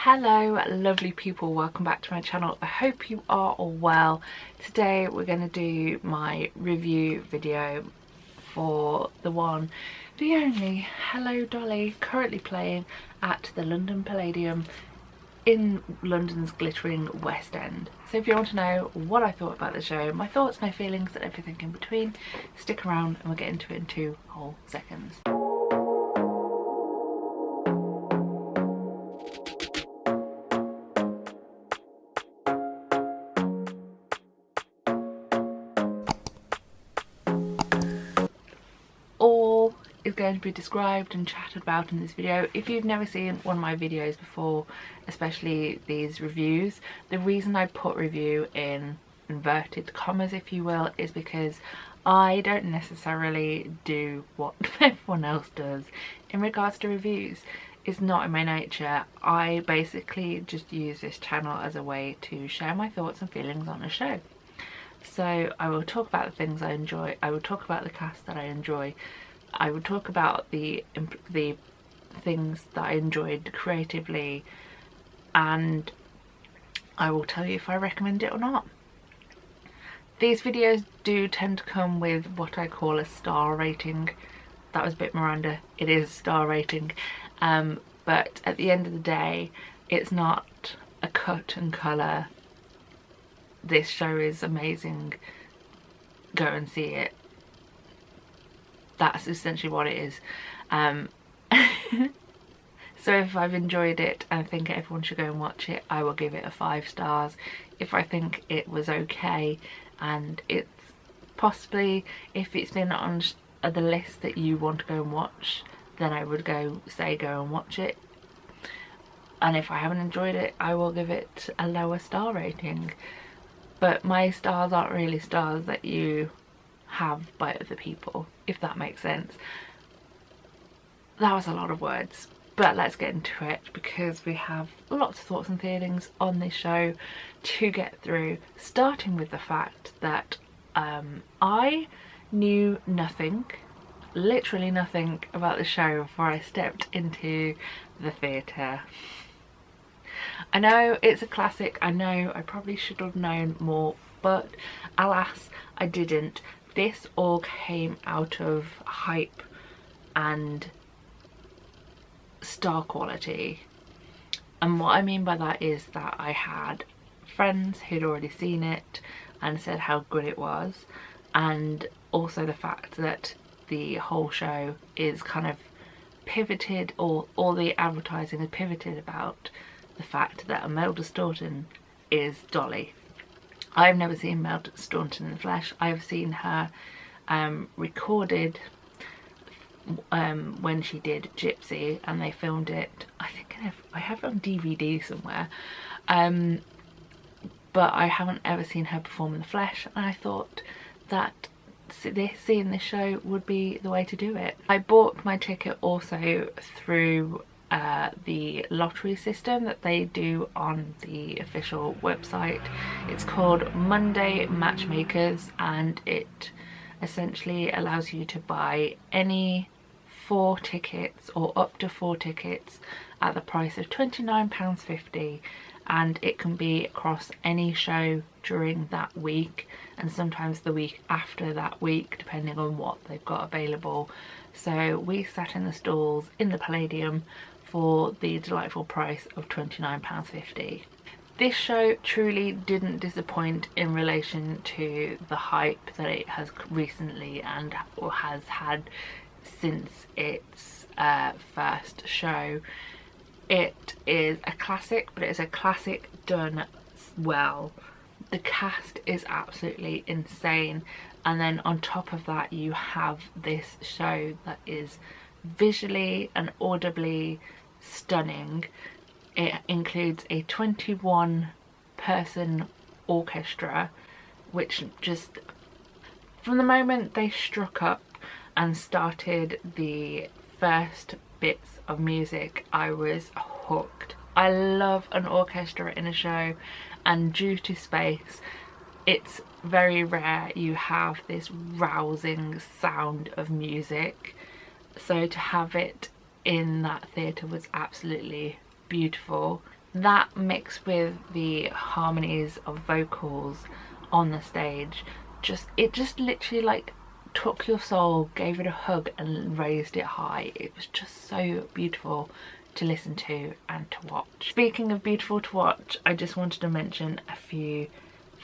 Hello lovely people, welcome back to my channel. I hope you are all well. Today we're going to do my review video for the one, the only Hello Dolly, currently playing at the London Palladium in London's glittering West End. So if you want to know what I thought about the show, my thoughts, my feelings and everything in between, stick around and we'll get into it in 2 whole seconds. All is going to be described and chatted about in this video. If you've never seen one of my videos before, especially these reviews, the reason I put review in inverted commas, if you will, is because I don't necessarily do what everyone else does in regards to reviews. It's not in my nature. I basically just use this channel as a way to share my thoughts and feelings on a show. So I will talk about the things I enjoy, I will talk about the cast that I enjoy, I will talk about the things that I enjoyed creatively, and I will tell you if I recommend it or not. These videos do tend to come with what I call a star rating. That was a bit Miranda, it is a star rating, but at the end of the day it's not a cut and colour, this show is amazing, go and see it. That's essentially what it is. So if I've enjoyed it and I think everyone should go and watch it, I will give it a 5 stars. If I think it was okay and it's possibly, if it's been on the list that you want to go and watch, then I would go and watch it. And if I haven't enjoyed it, I will give it a lower star rating. But my stars aren't really stars that you have by other people, if that makes sense. That was a lot of words, but let's get into it because we have lots of thoughts and feelings on this show to get through, starting with the fact that I knew nothing, literally nothing about the show before I stepped into the theatre. I know it's a classic, I know I probably should have known more, but alas I didn't. This all came out of hype and star quality, and what I mean by that is that I had friends who'd already seen it and said how good it was, and also the fact that the whole show is kind of pivoted, or all the advertising is pivoted about the fact that Imelda Staunton is Dolly. I've never seen Imelda Staunton in the flesh. I've seen her recorded when she did Gypsy, and they filmed it, I think I have it on DVD somewhere, but I haven't ever seen her perform in the flesh, and I thought that seeing this show would be the way to do it. I bought my ticket also through the lottery system that they do on the official website. It's called Monday Matchmakers, and it essentially allows you to buy any 4 tickets or up to 4 tickets at the price of £29.50, and it can be across any show during that week and sometimes the week after that week, depending on what they've got available. So we sat in the stalls in the Palladium for the delightful price of £29.50. This show truly didn't disappoint in relation to the hype that it has recently and has had since its first show. It is a classic, but it's a classic done well. The cast is absolutely insane, and then on top of that you have this show that is visually and audibly stunning. It includes a 21-person orchestra, which just, from the moment they struck up and started the first bits of music, I was hooked. I love an orchestra in a show, and due to space it's very rare you have this rousing sound of music, so to have it in that theatre was absolutely beautiful. that mixed with the harmonies of vocals on the stage, it just literally like took your soul, gave it a hug and raised it high. It was just so beautiful to listen to and to watch. Speaking of beautiful to watch, I just wanted to mention a few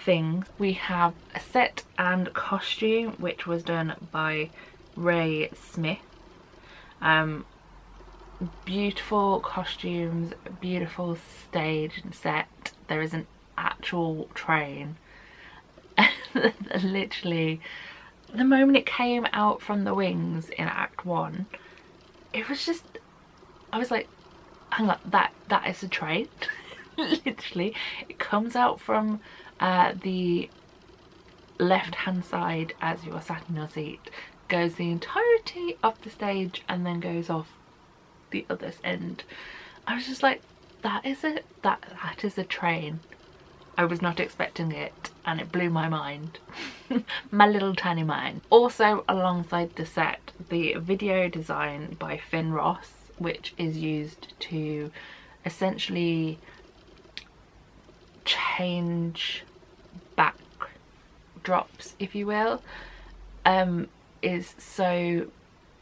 things. We have a set and costume which was done by Ray Smith. Beautiful costumes, beautiful stage and set. There is an actual train. Literally, the moment it came out from the wings in Act 1, it was just, I was like, hang on, that is a train. Literally, it comes out from the left hand side as you are sat in your seat, goes the entirety of the stage and then goes off the other end. I was just like, that is a train. I was not expecting it and it blew my mind. My little tiny mind. Also alongside the set, the video design by Finn Ross, which is used to essentially change backdrops, if you will, is so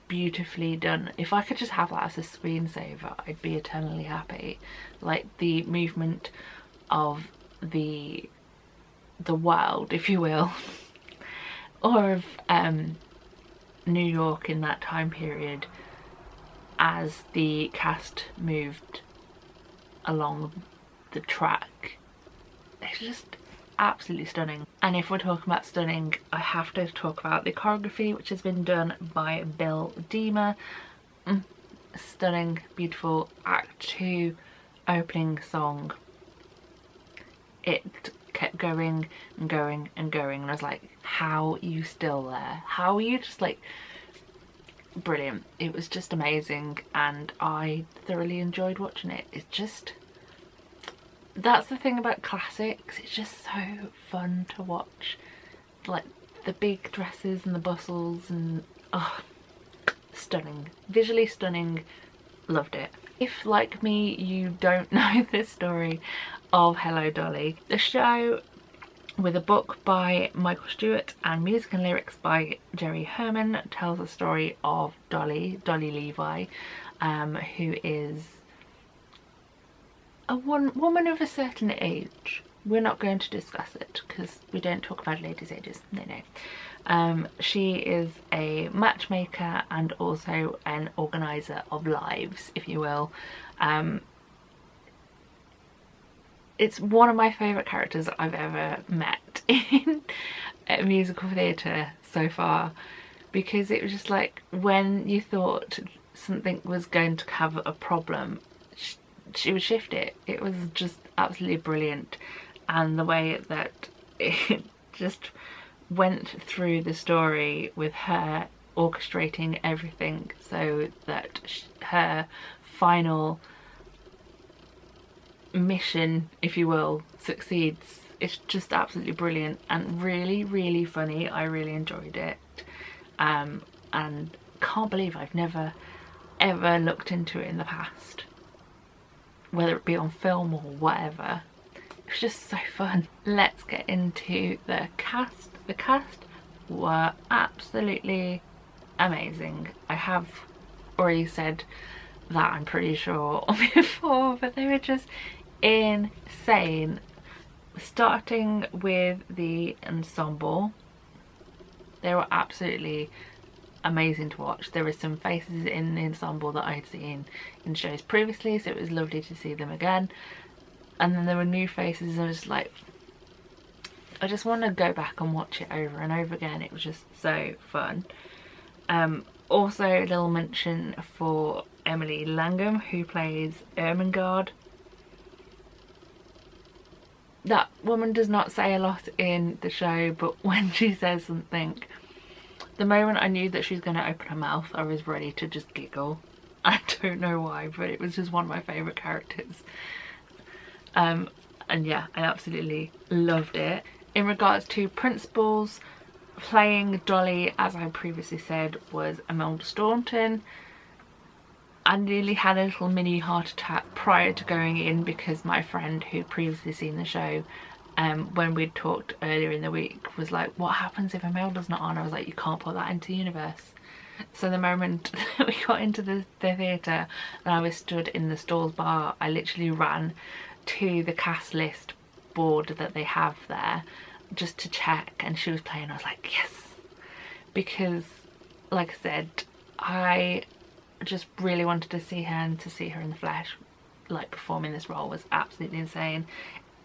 beautifully done. If I could just have that as a screensaver, I'd be eternally happy. Like the movement of the world, if you will, or of New York in that time period as the cast moved along the track. It's just absolutely stunning. And if we're talking about stunning, I have to talk about the choreography, which has been done by Bill Deemer. Stunning, beautiful. Act 2 opening song, it kept going and going and going, and I was like, how are you still there? How are you just like, brilliant. It was just amazing and I thoroughly enjoyed watching it. It's just, that's the thing about classics, it's just so fun to watch. Like the big dresses and the bustles and stunning, visually stunning. Loved it. If like me you don't know the story of Hello Dolly, the show, with a book by Michael Stewart and music and lyrics by Jerry Herman, tells the story of Dolly Levi, who is a woman of a certain age. We're not going to discuss it because we don't talk about ladies' ages. No. She is a matchmaker and also an organizer of lives, if you will. It's one of my favourite characters I've ever met in musical theatre so far, because it was just like, when you thought something was going to have a problem, she would shift it. It was just absolutely brilliant, and the way that it just went through the story with her orchestrating everything so that her final mission, if you will, succeeds. It's just absolutely brilliant and really, really funny. I really enjoyed it, and can't believe I've never ever looked into it in the past, whether it be on film or whatever. It's just so fun. Let's get into the cast. The cast were absolutely amazing. I have already said that, I'm pretty sure, before, but they were just insane. Starting with the ensemble, they were absolutely amazing to watch. There were some faces in the ensemble that I had seen in shows previously, so it was lovely to see them again. And then there were new faces, and I was like, I just want to go back and watch it over and over again. It was just so fun. Also a little mention for Emily Langham, who plays Ermengarde. That woman does not say a lot in the show, but when she says something, the moment I knew that she's going to open her mouth, I was ready to just giggle. I don't know why, but it was just one of my favourite characters. And yeah, I absolutely loved it. In regards to principals, playing Dolly, as I previously said, was Imelda Staunton. I nearly had a little mini heart attack prior to going in, because my friend who'd previously seen the show, when we'd talked earlier in the week, was like, what happens if Imelda's not on? I was like, you can't put that into the universe. So the moment that we got into the theatre and I was stood in the stalls bar, I literally ran to the cast list board that they have there just to check, and she was playing. I was like, yes, because like I said, I just really wanted to see her, and to see her in the flesh, like performing this role, was absolutely insane.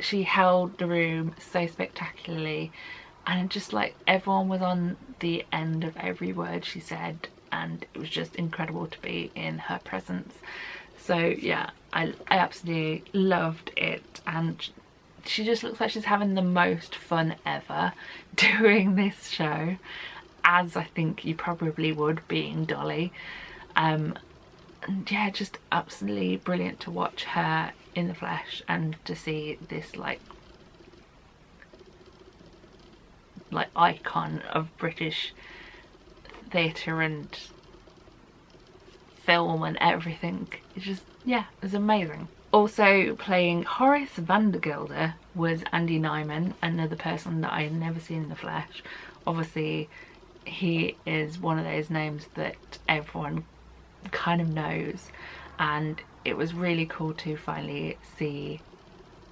She held the room so spectacularly, and just like everyone was on the end of every word she said, and it was just incredible to be in her presence. So yeah, I absolutely loved it, and she just looks like she's having the most fun ever doing this show, as I think you probably would, being Dolly. And yeah, just absolutely brilliant to watch her in the flesh, and to see this like icon of British theatre and film and everything. It's just, yeah, it was amazing. Also playing Horace Vandergelder was Andy Nyman, another person that I had never seen in the flesh. Obviously he is one of those names that everyone kind of knows, and it was really cool to finally see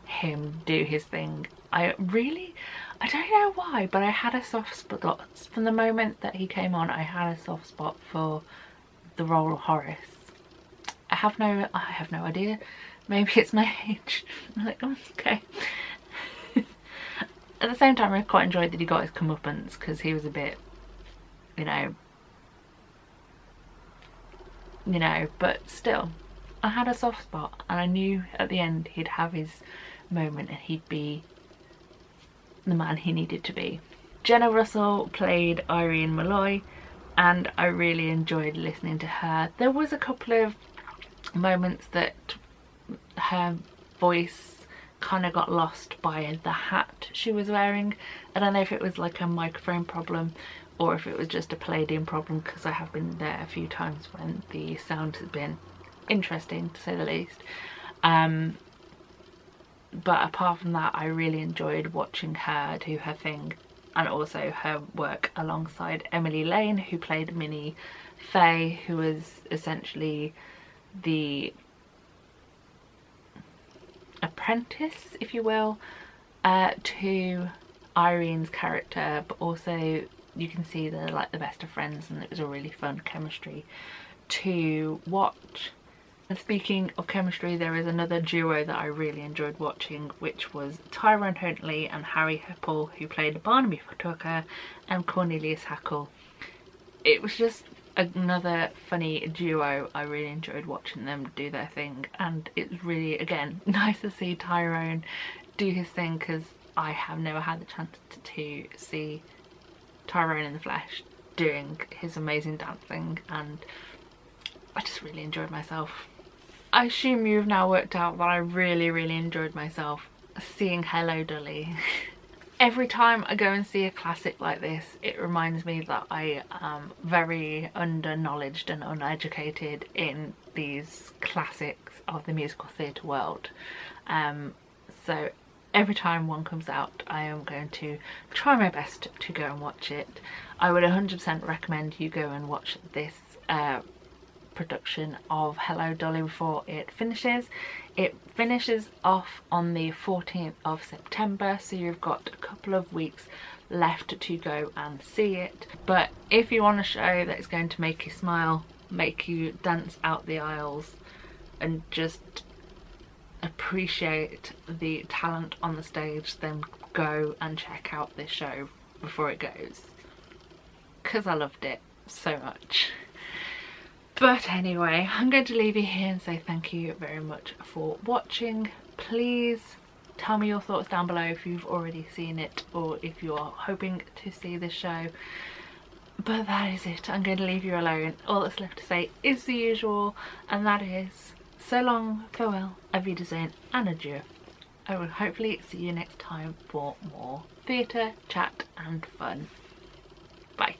him do his thing. I don't know why, but I had a soft spot from the moment that he came on. I had a soft spot for the role of Horace. I have no idea. Maybe it's my age. I'm like, oh, okay. At the same time, I quite enjoyed that he got his comeuppance, because he was a bit, you know, but still, I had a soft spot, and I knew at the end he'd have his moment and he'd be the man he needed to be. Jenna Russell played Irene Malloy, and I really enjoyed listening to her. There was a couple of moments that her voice kind of got lost by the hat she was wearing. I don't know if it was like a microphone problem or if it was just a Palladium problem, because I have been there a few times when the sound has been interesting, to say the least. But apart from that, I really enjoyed watching her do her thing, and also her work alongside Emily Lane, who played Minnie Fay, who was essentially the apprentice, if you will, to Irene's character, but also you can see they're like the best of friends, and it was a really fun chemistry to watch. And speaking of chemistry, there is another duo that I really enjoyed watching, which was Tyrone Huntley and Harry Hipple, who played Barnaby Tucker and Cornelius Hackle. It was just another funny duo. I really enjoyed watching them do their thing, and it's really, again, nice to see Tyrone do his thing, because I have never had the chance to see Tyrone in the flesh doing his amazing dancing, and I just really enjoyed myself. I assume you've now worked out that I really enjoyed myself seeing Hello Dolly. Every time I go and see a classic like this, it reminds me that I am very under-knowledged and uneducated in these classics of the musical theatre world. So every time one comes out, I am going to try my best to go and watch it. I would 100% recommend you go and watch this production of Hello Dolly before it finishes. It finishes off on the 14th of September, so you've got a couple of weeks left to go and see it. But if you want a show that's going to make you smile, make you dance out the aisles, and just appreciate the talent on the stage, then go and check out this show before it goes, because I loved it so much. But anyway, I'm going to leave you here and say thank you very much for watching. Please tell me your thoughts down below if you've already seen it or if you are hoping to see this show. But that is it. I'm going to leave you alone. All that's left to say is the usual, and that is so long, farewell, auf Wiedersehen, and adieu. I will hopefully see you next time for more theatre, chat and fun. Bye.